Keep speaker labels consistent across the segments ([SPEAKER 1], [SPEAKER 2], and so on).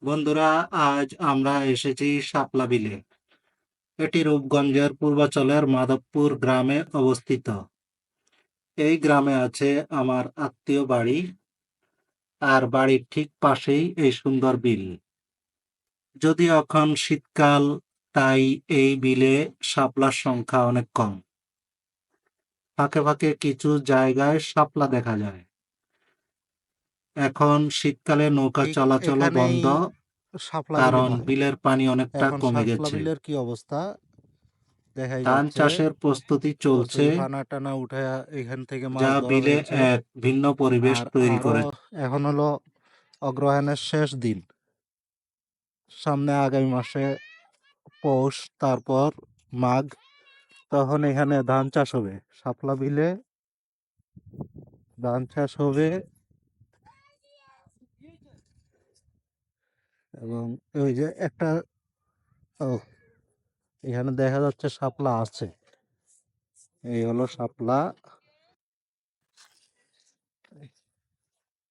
[SPEAKER 1] বন্ধুরা, আজ আমরা এসেছি শাপলা বিলে। এটি রূপগঞ্জের পূর্বাঞ্চলের মাধবপুর গ্রামে অবস্থিত। এই গ্রামে আছে আমার আত্মীয় বাড়ি, আর বাড়ির ঠিক পাশেই এই সুন্দর বিল। যদিও এখন শীতকাল, তাই এই বিলে শাপলার সংখ্যা অনেক কম। ফাঁকে ফাঁকে কিছু জায়গায় শাপলা দেখা যায়। এখন শীতকালে নৌকা
[SPEAKER 2] ঠিক
[SPEAKER 1] চলাচলও
[SPEAKER 2] এখানেই
[SPEAKER 1] বন্ধ,
[SPEAKER 2] শাপলা বিলে
[SPEAKER 1] কারণ
[SPEAKER 2] বলে।
[SPEAKER 1] বিলের পানি অনেকটা
[SPEAKER 2] এখন
[SPEAKER 1] কমে
[SPEAKER 2] শাপলা
[SPEAKER 1] গেছে।
[SPEAKER 2] বিলের কি অবস্থা দেখাই
[SPEAKER 1] ধান
[SPEAKER 2] যাচ্ছে।
[SPEAKER 1] চাষের প্রস্তুতি চলছে,
[SPEAKER 2] কচুরি ফানা টানা উঠে এখান থেকে মাছ
[SPEAKER 1] যা
[SPEAKER 2] ধরা
[SPEAKER 1] বিলে
[SPEAKER 2] হয়েছে।
[SPEAKER 1] এক ভিন্ন পরিবেশ
[SPEAKER 2] আর
[SPEAKER 1] তৈরি
[SPEAKER 2] আরো
[SPEAKER 1] করেছে।
[SPEAKER 2] এখন হলো অগ্রহায়ণের শেষ দিন। সামনে আগামী মাসে পৌষ, তারপর মাঘ, তখন এখানে ধান চাষ হবে। শাপলা বিলে ধান চাষ হবে এবং ওই যে একটা ও এখানে দেখা যাচ্ছে শাপলা আছে। এই হলো শাপলা।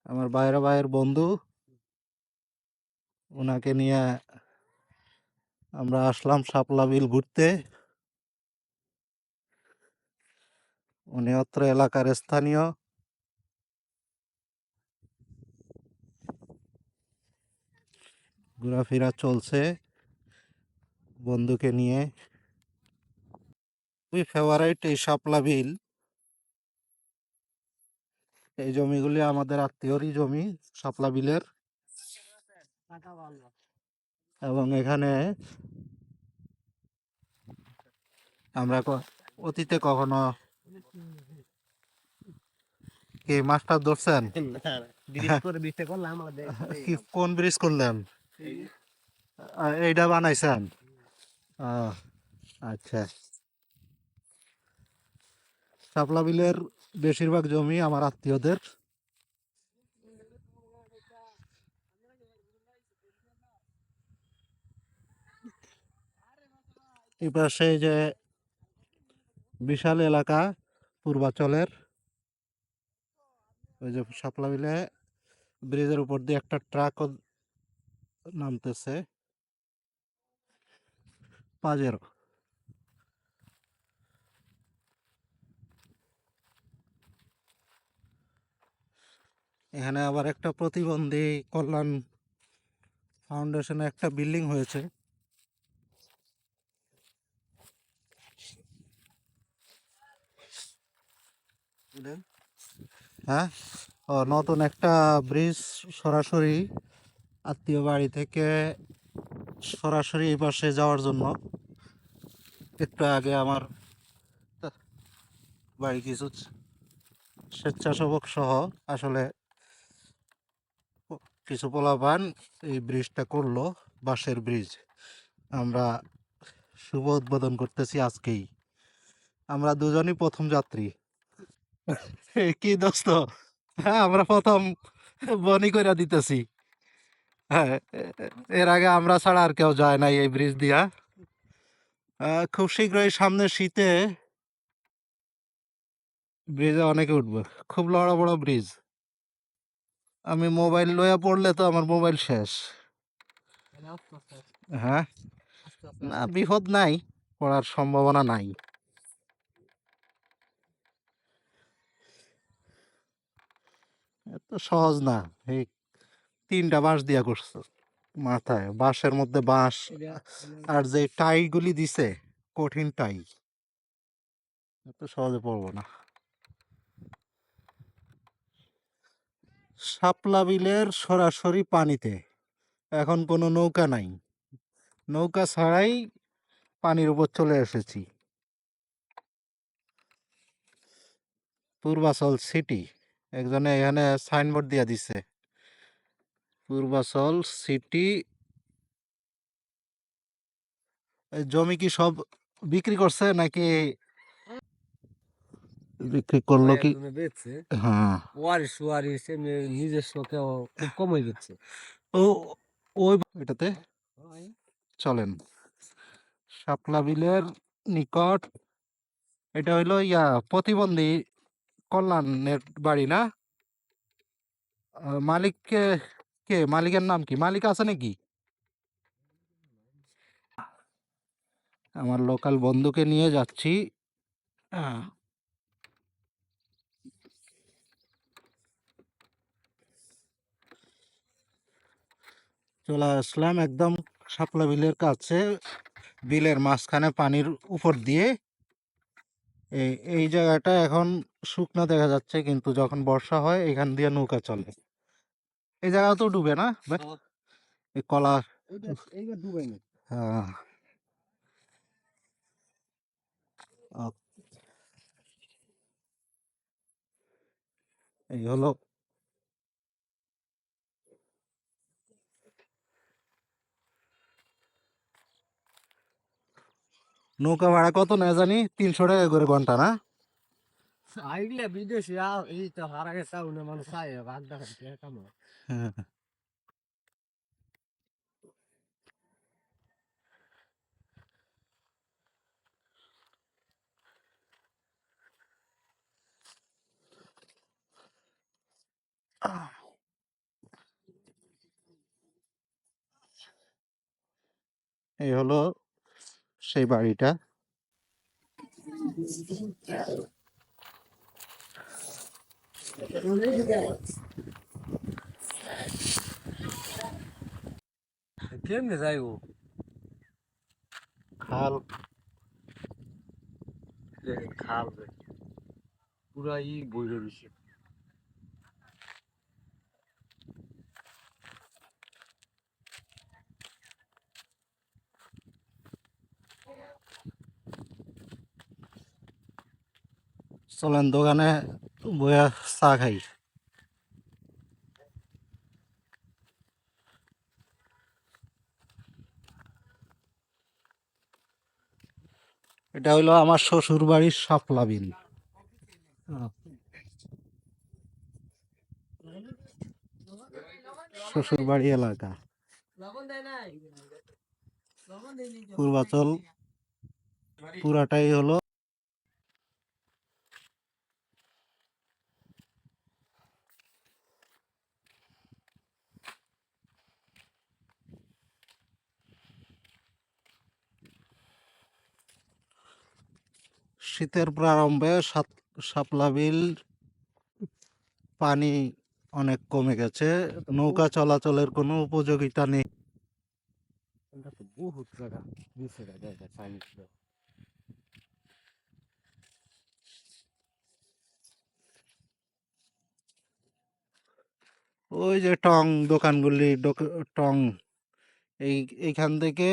[SPEAKER 2] আমার বাইরে ভাইয়ের বন্ধু, ওনাকে নিয়ে আমরা আসলাম শাপলা বিল ঘুরতে। উনি অত্র এলাকার স্থানীয়। ঘোরাফেরা চলছে বন্ধুকে নিয়ে। খুবই ফেভারাইট এই শাপলা বিল। এই জমিগুলি আমাদের আত্মীয়রই জমি, শাপলা বিলের। এবং এখানে আমরা অতীতে কখনো কি মাছটা ধরছেন? কি কোন ব্রিজ করলেন? এইটা বানাইছেন? আহ, আচ্ছা। শাপলা বিলের বেশিরভাগ জমি আমার আত্মীয়দের। এই পাশে যে বিশাল এলাকা পূর্বাঞ্চলের, ওই যে শাপলা বিলে ব্রিজের উপর দিয়ে একটা ট্রাকও নামতেছে, পাজেরো। এখানে আবার একটা প্রতিবন্ধী কল্যাণ ফাউন্ডেশনে একটা বিল্ডিং হয়েছে। হ্যাঁ, ও নতুন একটা ব্রিজ সরাসরি আত্মীয় বাড়ি থেকে সরাসরি এই পাশে যাওয়ার জন্য। একটু আগে আমার বাড়ি কিছু স্বেচ্ছাসেবক সহ আসলে কিছু পোলাপান এই ব্রিজটা করলো, বাঁশের ব্রিজ। আমরা শুভ উদ্বোধন করতেছি আজকেই। আমরা দুজনই প্রথম যাত্রী। কি দোস্ত, হ্যাঁ আমরা প্রথম বনি করে দিতেছি। হ্যাঁ, এর আগে আমরা ছাড়া আর কেউ যায় নাই এই ব্রিজ দিয়া। খুব শীঘ্রই সামনে শীতে ব্রিজে অনেকে উঠবে। খুব বড় বড় ব্রিজ। আমি মোবাইল লইয়া পড়লে তো আমার মোবাইল শেষ। হ্যাঁ, না বিপদ নাই, পড়ার সম্ভাবনা নাই। এত সহজ না। এই 3টা বাঁশ দিয়া করছে মাথায়, বাঁশের মধ্যে বাঁশ আর যে টাই গুলি দিছে, কঠিন টাই। এত সহজে পড়বো না। শাপলা বিলের সরাসরি পানিতে, এখন কোনো নৌকা নাই। নৌকা ছাড়াই পানির উপর চলে এসেছি। পূর্বাচল সিটি, একজনে এখানে সাইনবোর্ড দিয়া দিছে, পূর্বাচল সিটি। জমি কি সব বিক্রি করছে নাকি বিক্রি করলো কি? হ্যাঁ,
[SPEAKER 3] ওয়ারিশ ওয়ারিশ এমনি নিজস্ব কেউ খুব কম হয়ে যাচ্ছে।
[SPEAKER 2] ও ওই এটাতে চলেন। শাপলা বিলের নিকট, এটা হইলো প্রতিবন্ধী কল্যাণের বাড়ি না? মালিককে কে মালিকের নাম কি? মালিক আছে নাকি? আমার লোকাল বন্ধুকে নিয়ে যাচ্ছি। আহ, চলে আসলাম একদম শাপলা বিলের কাছে, বিলের মাঝখানে পানির উপর দিয়ে। এই এই জায়গাটা এখন শুকনো দেখা যাচ্ছে, কিন্তু যখন বর্ষা হয় এখান দিয়ে নৌকা চলে। এই জায়গা তো ডুবে না ভাই? এই কলা।
[SPEAKER 3] এইবার ডুবাই না।
[SPEAKER 2] আহ, আহ, এই হলো নৌকা ভাড়া কত না জানি, 300 টাকা করে ঘন্টা না?
[SPEAKER 3] আইলে বিদেশে এই তো হারা গেছে না মানুষ আয় ভাগ দেখা কামো।
[SPEAKER 2] হ্যাঁ। এই হলো সেই বাড়িটা।
[SPEAKER 3] কেমনে যাইবো?
[SPEAKER 2] খাল।
[SPEAKER 3] খাল পুরা বইরে রইছে।
[SPEAKER 2] চলেন দোকানে বইয়া চা খাই। এটা হইলো আমার শ্বশুর বাড়ির শাপলা বিল। শ্বশুর বাড়ি এলাকা পূর্বাচল পুরাটাই হলো শীতের প্রারম্ভে শাপলা বিল পানি অনেক কমে গেছে, নৌকা চলাচলের কোনো উপযোগিতা নেই।
[SPEAKER 3] এটা তো বহুত জায়গা নিচে দেখা পানি।
[SPEAKER 2] ওই যে টং দোকানগুলি টং, এই এইখান থেকে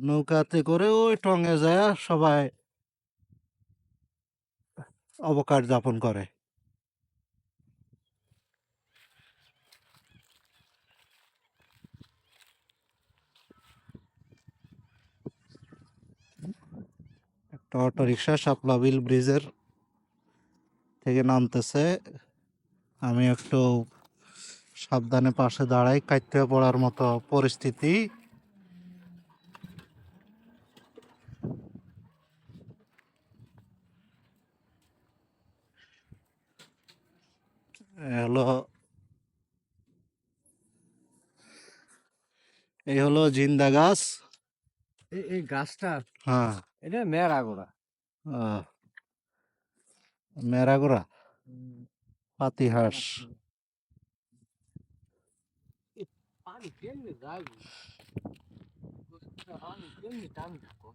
[SPEAKER 2] নৌকাতে করে ওই টঙে যায় সবাই অবকাশ যাপন করে। একটা অটো রিক্সা শাপলা বিল ব্রিজের থেকে নামতেছে। আমি একটু সাবধানে পাশে দাঁড়াই, কাইতে পড়ার মতো পরিস্থিতি। হলো এই হলো জিন্দা গাছ।
[SPEAKER 3] এই গাছটা
[SPEAKER 2] হ্যাঁ।
[SPEAKER 3] এটা মেরা গোড়া।
[SPEAKER 2] আহ, মেরাগোড়া পাতিহাঁস।
[SPEAKER 3] পানি কেমনে যাইবো? পানি কেমনে টান থাকো?